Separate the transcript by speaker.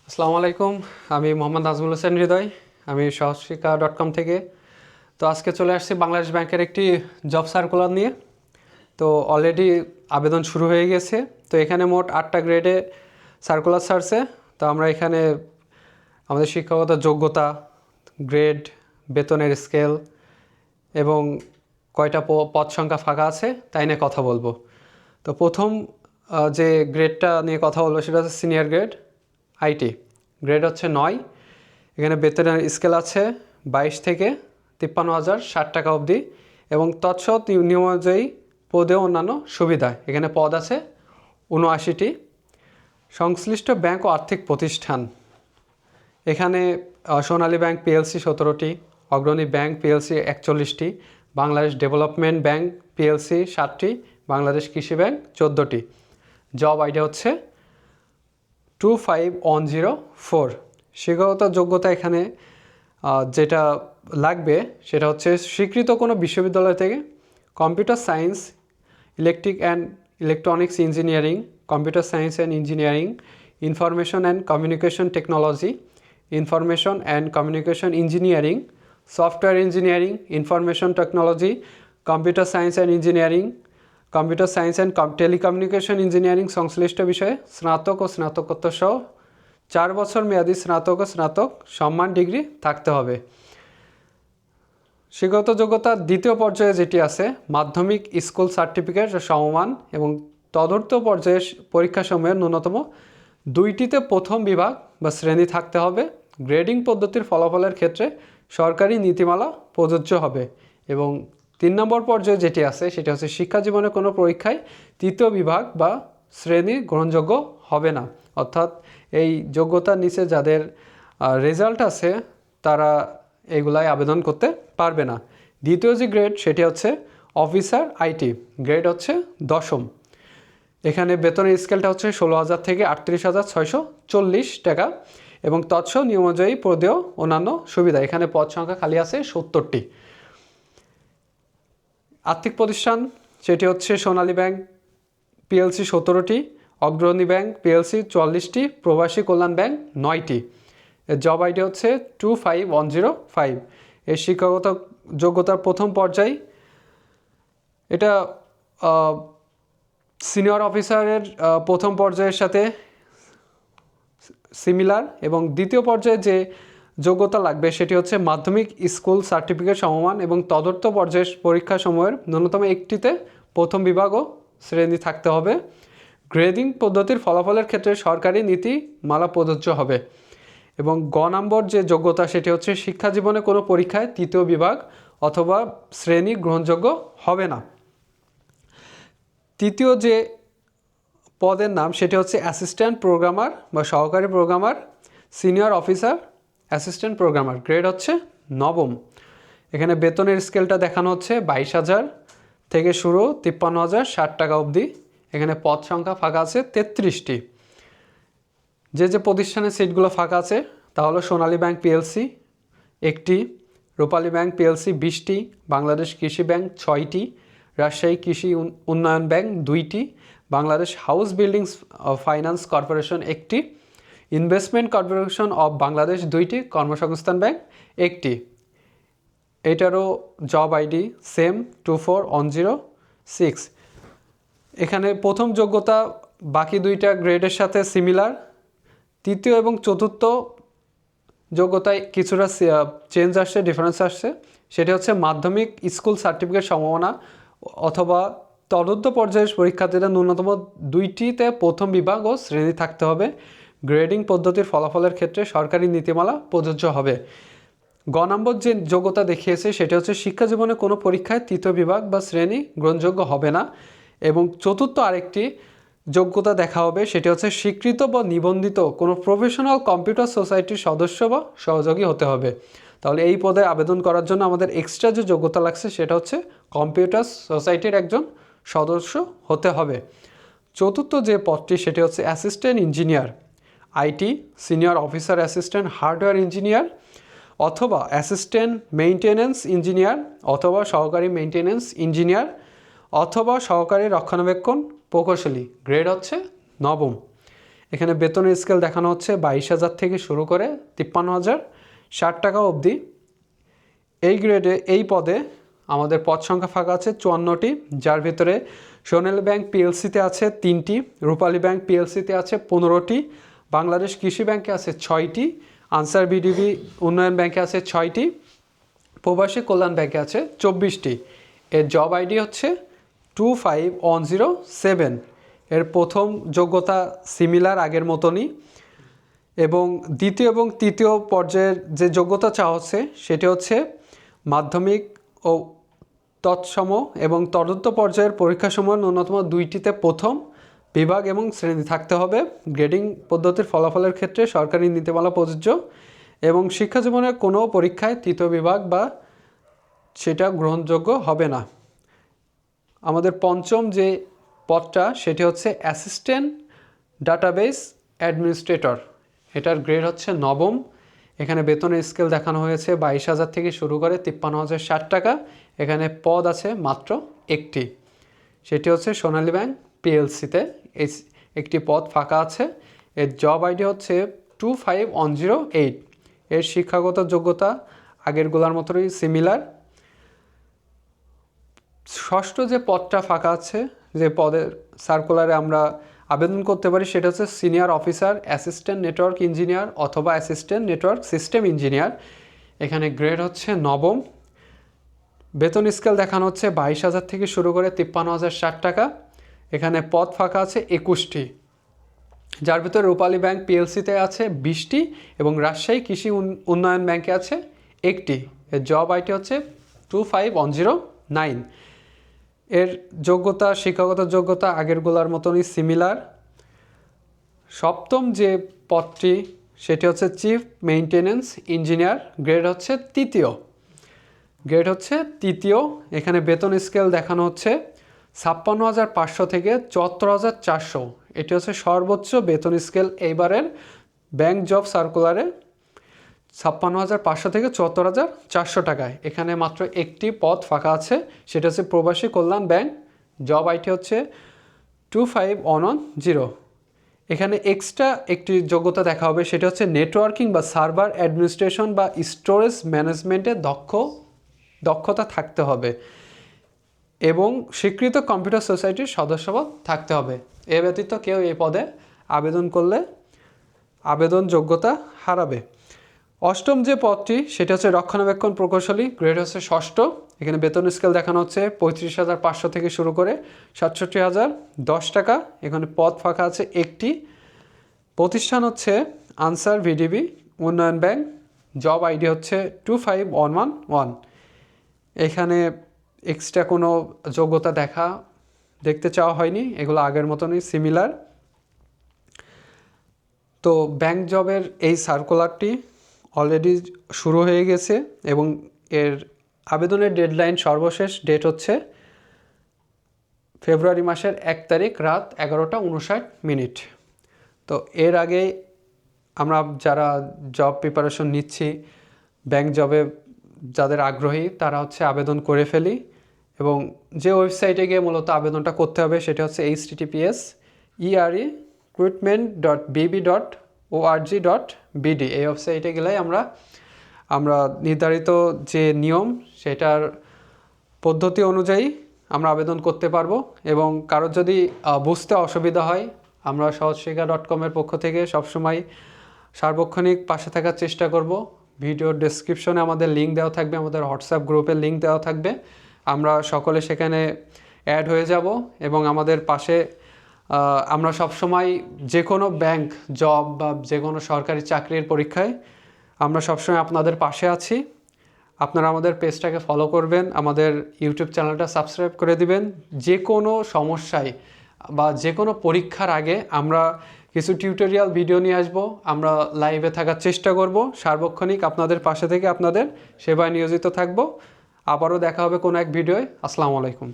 Speaker 1: আসসালামু আলাইকুম। আমি মোহাম্মদ নাজমুল হোসেন হৃদয়। আমি সহশিক্ষা.com থেকে। তো আজকে চলে আসছি বাংলাদেশ ব্যাংকের একটি জব সার্কুলার নিয়ে। তো অলরেডি আবেদন শুরু হয়ে গেছে। তো এখানে মোট 8টা গ্রেডে সার্কুলার ছাড়ছে। তো আমরা এখানে আমাদের শিক্ষাগত যোগ্যতা, গ্রেড, বেতনের স্কেল এবং কয়টা পদ সংখ্যা ফাঁকা আছে তাই নিয়ে কথা বলবো। তো প্রথম যে গ্রেডটা নিয়ে কথা বলবো সেটা হচ্ছে সিনিয়র গ্রেড আইটি। গ্রেড হচ্ছে 9। এখানে বেতনের স্কেল আছে 22 থেকে 53,060 টাকা অবধি এবং তৎসৎ নিয়ম অনুযায়ী পদে অন্যান্য সুবিধা। এখানে পদ আছে 79টি। সংশ্লিষ্ট ব্যাংক ও আর্থিক প্রতিষ্ঠান, এখানে সোনালী ব্যাংক পিএলসি 17টি, অগ্রণী ব্যাংক পিএলসি 41টি, বাংলাদেশ ডেভেলপমেন্ট ব্যাংক পিএলসি 7টি, Bangladesh Krishi bank 14টি। Job ID হচ্ছে 25104। শিক্ষাগত যোগ্যতা এখানে যেটা লাগবে সেটা হচ্ছে স্বীকৃত কোনো বিশ্ববিদ্যালয় থেকে computer science, electric and electronics engineering, computer science and engineering, information and communication technology, information and communication engineering, software engineering, information technology, computer science and engineering, computer science and telecommunication engineering সংশ্লিষ্ট বিষয়ে স্নাতক ও স্নাতকোত্তর সহ 4 বছর মেয়াদী স্নাতক ও স্নাতক সম্মান ডিগ্রি থাকতে হবে। শিক্ষাগত যোগ্যতার দ্বিতীয় পর্যায়ে যেটি আছে মাধ্যমিক স্কুল সার্টিফিকেট সমমান এবং তদর্থ পর্যায়ের পরীক্ষাসমূহের ন্যূনতম 2টিতে প্রথম বিভাগ বা শ্রেণী থাকতে হবে। গ্রেডিং পদ্ধতির ফলাফলের ক্ষেত্রে সরকারি নীতিমালা প্রযোজ্য হবে এবং 3 নম্বর পর্যায়ে যেটি আছে সেটি হচ্ছে শিক্ষা জীবনের কোনো পরীক্ষায় 3য় বিভাগ বা শ্রেণী গ্রহণযোগ্য হবে না। অর্থাৎ এই যোগ্যতার নিচে যাদের রেজাল্ট আছে তারা এগুলাই আবেদন করতে পারবে না। দ্বিতীয় যে গ্রেড সেটি হচ্ছে অফিসার আইটি, গ্রেড হচ্ছে 10ম। এখানে বেতনের স্কেলটা হচ্ছে 16,000 থেকে 38,640 টাকা এবং তৎসহ নিয়ম অনুযায়ী পদেও অন্যান্য সুবিধা। এখানে পদ সংখ্যা খালি আছে 70টি। আর্থিক প্রতিষ্ঠান সেটি হচ্ছে সোনালী ব্যাংক পিএলসি 17টি, অগ্রণী ব্যাংক পিএলসি 44টি, প্রবাসী কল্যাণ ব্যাংক 9টি। এর জব আইডি হচ্ছে 25105। এর শিক্ষাগত যোগ্যতার প্রথম পর্যায় এটা সিনিয়র অফিসারের প্রথম পর্যায়ের সাথে সিমিলার এবং দ্বিতীয় পর্যায়ে যে যোগ্যতা লাগবে সেটি হচ্ছে মাধ্যমিক স্কুল সার্টিফিকেট সমমান এবং তদর্থ পর্যায়ের পরীক্ষাসমূহের ন্যূনতম একটিতে প্রথম বিভাগ ও শ্রেণী থাকতে হবে। গ্রেডিং পদ্ধতির ফলাফলের ক্ষেত্রে সরকারি নীতিমালা প্রযোজ্য হবে এবং নম্বর যে যোগ্যতা সেটি হচ্ছে শিক্ষা জীবনে কোনো পরীক্ষায় 3য় বিভাগ অথবা শ্রেণী গ্রহণযোগ্য হবে না। তৃতীয় যে পদের নাম সেটি হচ্ছে অ্যাসিস্ট্যান্ট প্রোগ্রামার বা সহকারী programmer, senior officer assistant programmer, grade হচ্ছে 9ম। এখানে বেতনের স্কেলটা দেখানো হচ্ছে 22,000 থেকে শুরু 53,060 টাকা অবধি। এখানে পদ সংখ্যা ফাঁকা আছে 33টি। যে প্রতিষ্ঠানের সিটগুলো ফাঁকা আছে তা হলো সোনালী ব্যাংক পিএলসি 1টি, রূপালী bank PLC 20টি, Bangladesh Krishi bank 6টি, রাজশাহী কৃষি উন্নয়ন ব্যাংক 2টি, Bangladesh house buildings finance corporation 1টি, ইনভেস্টমেন্ট কর্পোরেশন অফ বাংলাদেশ 2টি, কর্মসংস্থান ব্যাংক 1টি। এটারও জব আইডি সেম 24106। এখানে প্রথম যোগ্যতা বাকি 2টা গ্রেডের সাথে সিমিলার। তৃতীয় এবং চতুর্থ যোগ্যতায় কিছুটা চেঞ্জ আসছে, ডিফারেন্স আসছে। সেটা হচ্ছে মাধ্যমিক স্কুল সার্টিফিকেট সম্ভাবনা অথবা তদন্ত পর্যায়ের পরীক্ষার্থীদের ন্যূনতম 2টিতে প্রথম বিভাগ ও শ্রেণী থাকতে হবে। গ্রেডিং পদ্ধতির ফলাফলের ক্ষেত্রে সরকারি নীতিমালা প্রযোজ্য হবে। নম্বর যে যোগ্যতা দেখিয়েছে সেটা হচ্ছে শিক্ষা জীবনে কোনো পরীক্ষায় 3য় বিভাগ বা শ্রেণী গ্রহণযোগ্য হবে না এবং চতুর্থ আরেকটি যোগ্যতা দেখা হবে সেটি হচ্ছে স্বীকৃত বা নিবন্ধিত কোনো প্রফেশনাল কম্পিউটার সোসাইটির সদস্য বা সহযোগী হতে হবে। তাহলে এই পদে আবেদন করার জন্য আমাদের এক্সট্রা যে যোগ্যতা লাগছে সেটা হচ্ছে কম্পিউটার সোসাইটির একজন সদস্য হতে হবে। চতুর্থ যে পদটি সেটি হচ্ছে assistant engineer IT, senior officer assistant hardware engineer অথবা অ্যাসিস্ট্যান্ট মেইনটেন্যান্স ইঞ্জিনিয়ার অথবা সহকারী মেইনটেন্যান্স ইঞ্জিনিয়ার অথবা সহকারী রক্ষণাবেক্ষণ প্রকৌশলী, গ্রেড হচ্ছে 9ম। এখানে বেতনের স্কেল দেখানো হচ্ছে 22,000 থেকে শুরু করে 53,060 টাকা অবধি। এই গ্রেডে এই পদে আমাদের পদ সংখ্যা ফাঁকা আছে 54টি, যার ভিতরে সোনালী ব্যাংক পিএলসিতে আছে 3টি, রূপালী ব্যাংক পিএলসিতে আছে 15টি, বাংলাদেশ কৃষি ব্যাংকে আছে 6টি, আনসার বিডিবি উন্নয়ন ব্যাংকে আছে 6টি, প্রবাসী কল্যাণ ব্যাংকে আছে 24টি। এর জব আইডি হচ্ছে 25107। এর প্রথম যোগ্যতা সিমিলার আগের মতনই, এবং দ্বিতীয় এবং তৃতীয় পর্যায়ের যে যোগ্যতা চাওয়া হচ্ছে সেটি হচ্ছে মাধ্যমিক ও তৎসম এবং তদন্ত পর্যায়ের পরীক্ষাসমূহ ন্যূনতম 2টিতে প্রথম বিভাগ এবং শ্রেণী থাকতে হবে। গ্রেডিং পদ্ধতির ফলাফলের ক্ষেত্রে সরকারি নীতিমালা প্রযোজ্য, এবং শিক্ষা জীবনের কোনো পরীক্ষায় তৃতীয় বিভাগ বা সেটা গ্রহণযোগ্য হবে না। আমাদের পঞ্চম যে পদটা সেটি হচ্ছে অ্যাসিস্ট্যান্ট ডাটাবেস অ্যাডমিনিস্ট্রেটর। এটার গ্রেড হচ্ছে নবম। এখানে বেতনের স্কেল দেখানো হয়েছে 22,000 থেকে শুরু করে 53,060 টাকা। এখানে পদ আছে মাত্র একটি, সেটি হচ্ছে সোনালী ব্যাংক পিএলসিতে একটি পদ ফাঁকা আছে। এর জব আইডি হচ্ছে 25108। এর শিক্ষাগত যোগ্যতা আগেরগুলোর মতোই সিমিলার। ষষ্ঠ যে পদটা ফাঁকা আছে, যে পদের সার্কুলারে আমরা আবেদন করতে পারি, সেটা হচ্ছে senior officer assistant network engineer অথবা অ্যাসিস্ট্যান্ট নেটওয়ার্ক সিস্টেম ইঞ্জিনিয়ার। এখানে গ্রেড হচ্ছে নবম। বেতন স্কেল দেখানো হচ্ছে 22,000 থেকে শুরু করে 53,060 টাকা। এখানে পদ ফাঁকা আছে 21টি, যার ভিতরে রূপালী ব্যাংক পিএলসিতে আছে 20টি এবং রাজশাহী কৃষি উন্নয়ন ব্যাংকে আছে 1টি। এর জব আইটি হচ্ছে 25109। এর যোগ্যতা, শিক্ষাগত যোগ্যতা আগেরগুলোর মতনই সিমিলার। সপ্তম যে পদটি সেটি হচ্ছে চিফ মেইনটেনেন্স ইঞ্জিনিয়ার। গ্রেড হচ্ছে তৃতীয়। এখানে বেতন স্কেল দেখানো হচ্ছে 56,500 থেকে 74,400। এটি হচ্ছে সর্বোচ্চ বেতন স্কেল এইবারের ব্যাংক জব সার্কুলারে, 56,500 থেকে 74,400 টাকায়। এখানে মাত্র একটি পদ ফাঁকা আছে, সেটা হচ্ছে প্রবাসী কল্যাণ ব্যাংক। জব আইটি হচ্ছে 25110। এখানে এক্সট্রা একটি যোগ্যতা দেখা হবে, সেটা হচ্ছে নেটওয়ার্কিং বা সার্ভার অ্যাডমিনিস্ট্রেশন বা স্টোরেজ ম্যানেজমেন্টে দক্ষতা থাকতে হবে এবং স্বীকৃত কম্পিউটার সোসাইটির সদস্যপদ থাকতে হবে। এ ব্যতীত কেউ এই পদে আবেদন করলে আবেদন যোগ্যতা হারাবে। অষ্টম যে পদটি সেটা হচ্ছে রক্ষণাবেক্ষণ প্রকৌশলী। গ্রেড হচ্ছে ষষ্ঠ। এখানে বেতন স্কেল দেখানো হচ্ছে 35,500 থেকে শুরু করে 67,010 টাকা। এখানে পদ ফাঁকা আছে একটি। প্রতিষ্ঠান হচ্ছে আনসার ভিডিবি উন্নয়ন ব্যাংক। জব আইডি হচ্ছে 25111। এখানে এক্সট্রা কোনো যোগ্যতা দেখতে চাওয়া হয়নি, এগুলো আগের মতনই সিমিলার। তো ব্যাংক জবের এই সার্কুলারটি অলরেডি শুরু হয়ে গেছে এবং এর আবেদনের ডেডলাইন সর্বশেষ ডেট হচ্ছে ফেব্রুয়ারি মাসের 1 তারিখ রাত 11:59। তো এর আগে আমরা যারা জব প্রিপারেশন নিচ্ছি, ব্যাংক জবে যাদের আগ্রহী তারা হচ্ছে আবেদন করে ফেলি, এবং যে ওয়েবসাইটে গিয়ে মূলত আবেদনটা করতে হবে সেটা হচ্ছে https://recruitment.bb.org.bd। এই ওয়েবসাইটে গেলেই আমরা নির্ধারিত যে নিয়ম সেটার পদ্ধতি অনুযায়ী আমরা আবেদন করতে পারবো। এবং কারোর যদি বুঝতে অসুবিধা হয়, আমরা সহজশিক্ষা.com-এর পক্ষ থেকে সবসময় সার্বক্ষণিক পাশে থাকার চেষ্টা করব। ভিডিওর ডেসক্রিপশনে আমাদের লিঙ্ক দেওয়া থাকবে, আমাদের হোয়াটসঅ্যাপ গ্রুপের লিঙ্ক দেওয়া থাকবে। আমরা সকলে সেখানে অ্যাড হয়ে যাব এবং আমাদের পাশে আমরা সবসময় যে কোনো ব্যাংক জব বা যে কোনো সরকারি চাকরির পরীক্ষায় আমরা সবসময় আপনাদের পাশে আছি। আপনারা আমাদের পেজটাকে ফলো করবেন, আমাদের ইউটিউব চ্যানেলটা সাবস্ক্রাইব করে দিবেন। যে কোনো সমস্যায় বা যে কোনো পরীক্ষার আগে আমরা কিছু টিউটোরিয়াল ভিডিও নিয়ে আসবো। আমরা লাইভে থাকার চেষ্টা করব, সার্বক্ষণিক আপনাদের পাশে থেকে আপনাদের সেবায় নিয়োজিত থাকব। আবারও দেখা হবে কোনো এক ভিডিওয়। আসসালামু আলাইকুম।